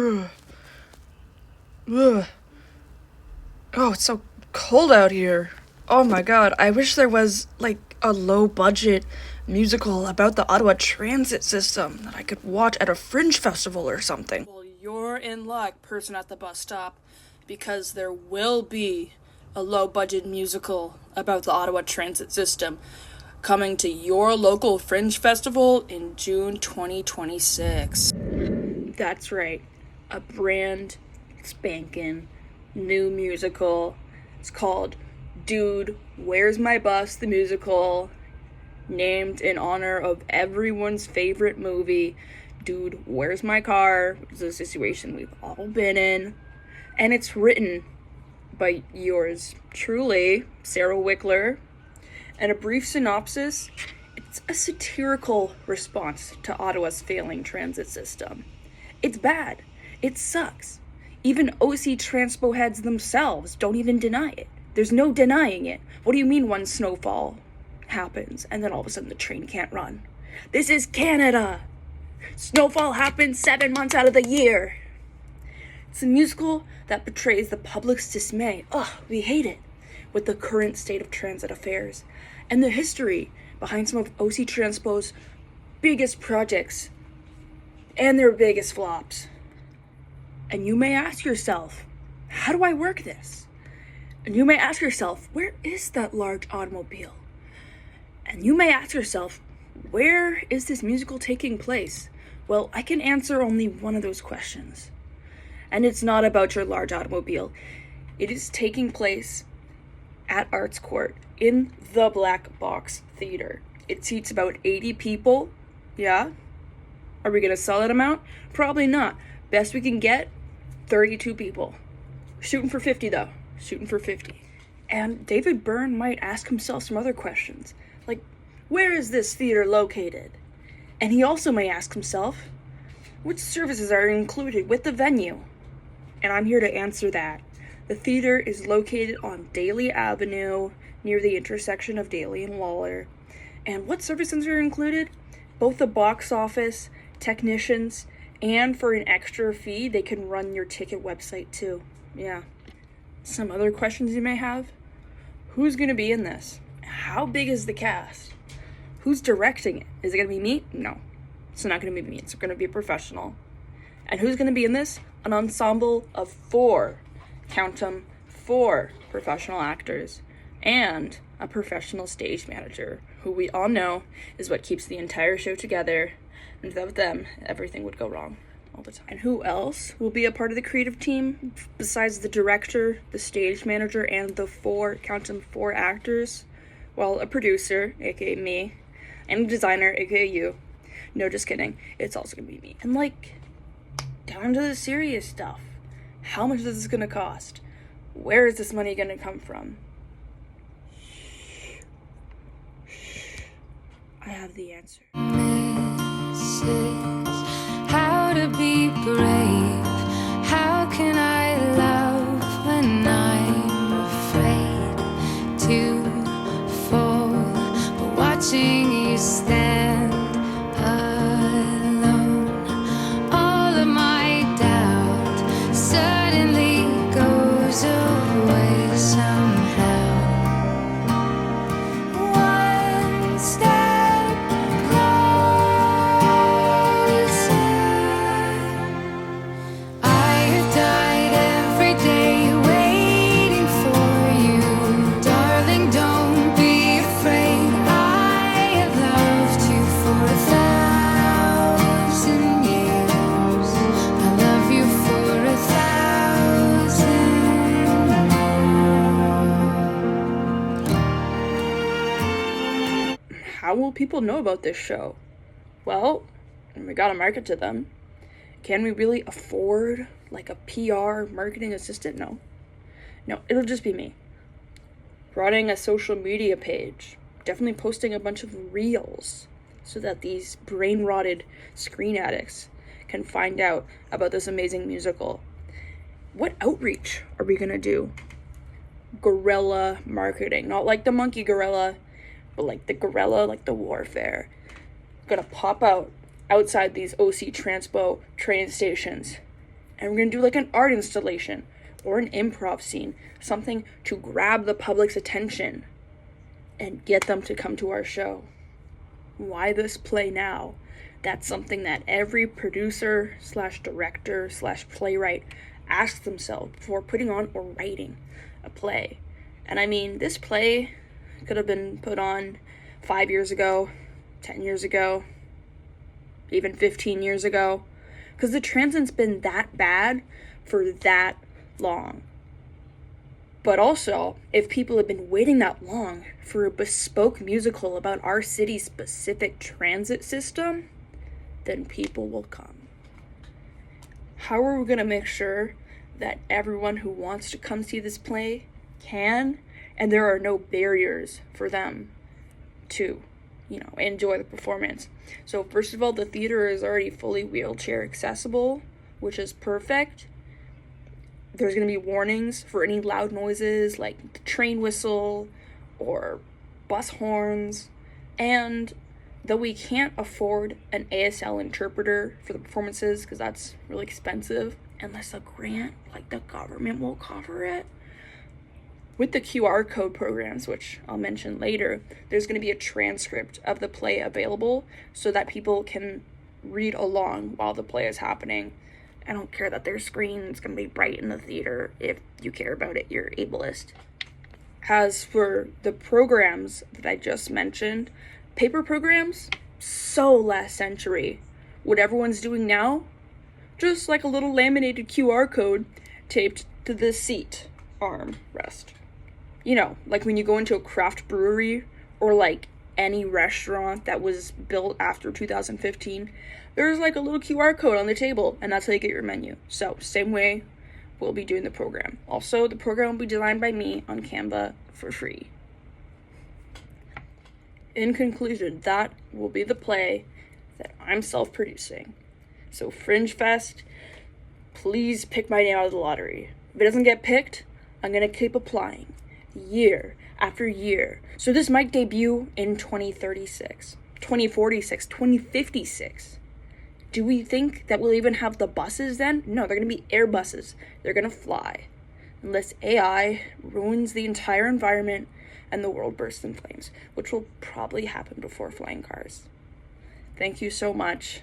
Ugh. Oh, it's so cold out here. Oh my god, I wish there was, like, a low budget musical about the Ottawa transit system that I could watch at a fringe festival or something. Well, you're in luck, person at the bus stop, because there will be a low budget musical about the Ottawa transit system coming to your local fringe festival in June 2026. That's right, a brand spanking new musical. It's called Dude, Where's My Bus? The musical, named in honor of everyone's favorite movie, Dude, Where's My Car? Which is a situation we've all been in. And it's written by yours truly, Sarah Wickler. And a brief synopsis, it's a satirical response to Ottawa's failing transit system. It's bad. It sucks. Even OC Transpo heads themselves don't even deny it. There's no denying it. What do you mean one snowfall happens and then all of a sudden the train can't run? This is Canada. Snowfall happens 7 months out of the year. It's a musical that portrays the public's dismay. We hate it. With the current state of transit affairs and the history behind some of OC Transpo's biggest projects and their biggest flops. And you may ask yourself, how do I work this? And you may ask yourself, where is that large automobile? And you may ask yourself, where is this musical taking place? Well, I can answer only one of those questions. And it's not about your large automobile. It is taking place at Arts Court in the Black Box Theater. It seats about 80 people. Yeah? Are we gonna sell that amount? Probably not. Best we can get, 32 people. Shooting for 50 though. Shooting for 50. And David Byrne might ask himself some other questions. Like, where is this theater located? And he also may ask himself, which services are included with the venue? And I'm here to answer that. The theater is located on Daly Avenue, near the intersection of Daly and Waller. And what services are included? Both the box office, technicians, and for an extra fee, they can run your ticket website too. Yeah. Some other questions you may have? Who's gonna be in this? How big is the cast? Who's directing it? Is it gonna be me? No. It's not gonna be me. It's gonna be a professional. And who's gonna be in this? An ensemble of 4, count 'em, 4 professional actors and a professional stage manager, who we all know is what keeps the entire show together. And without them, everything would go wrong all the time. And who else will be a part of the creative team besides the director, the stage manager, and the 4, count them, 4 actors? Well, a producer, aka me, and a designer, aka you. No, just kidding. It's also gonna be me. And down to the serious stuff. How much is this gonna cost? Where is this money gonna come from? I have the answer. How to be brave? How can I love when I'm afraid to fall? But watching you stand alone, all of my doubt suddenly goes away somehow. One step closer. I have died every day waiting for you. Darling, don't be afraid. I have loved you for 1,000 years. I love you for 1,000 more. How will people know about this show? Well, we gotta market to them. Can we really afford like a PR marketing assistant? No, it'll just be me running a social media page, definitely posting a bunch of reels so that these brain rotted screen addicts can find out about this amazing musical. What outreach are we gonna do? Guerrilla marketing, not like the monkey gorilla, but like the guerrilla, like the warfare. Gonna pop out outside these OC Transpo train stations And we're going to do like an art installation or an improv scene, something to grab the public's attention and get them to come to our show. Why this play now? That's something that every producer / director / playwright asks themselves before putting on or writing a play. And I mean, this play could have been put on 5 years ago, 10 years ago, even 15 years ago, because the transit's been that bad for that long. But also, if people have been waiting that long for a bespoke musical about our city's specific transit system, then people will come. How are we going to make sure that everyone who wants to come see this play can, and there are no barriers for them to, enjoy the performance? So first of all, the theater is already fully wheelchair accessible, which is perfect. There's going to be warnings for any loud noises like the train whistle or bus horns. And though we can't afford an ASL interpreter for the performances because that's really expensive, unless a grant like the government will cover it, with the QR code programs, which I'll mention later, there's going to be a transcript of the play available so that people can read along while the play is happening. I don't care that their screen is going to be bright in the theater. If you care about it, you're ableist. As for the programs that I just mentioned, paper programs, so last century. What everyone's doing now, just like a little laminated QR code taped to the seat arm rest. Like when you go into a craft brewery or like any restaurant that was built after 2015, there's like a little QR code on the table, and that's how you get your menu. So same way we'll be doing the program. Also, the program will be designed by me on Canva for free. In conclusion, that will be the play that I'm self-producing. So Fringe Fest, please pick my name out of the lottery. If it doesn't get picked, I'm going to keep applying year after year. So this might debut in 2036, 2046, 2056. Do we think that we'll even have the buses then? No, they're going to be air buses. They're going to fly. Unless AI ruins the entire environment and the world bursts in flames, which will probably happen before flying cars. Thank you so much.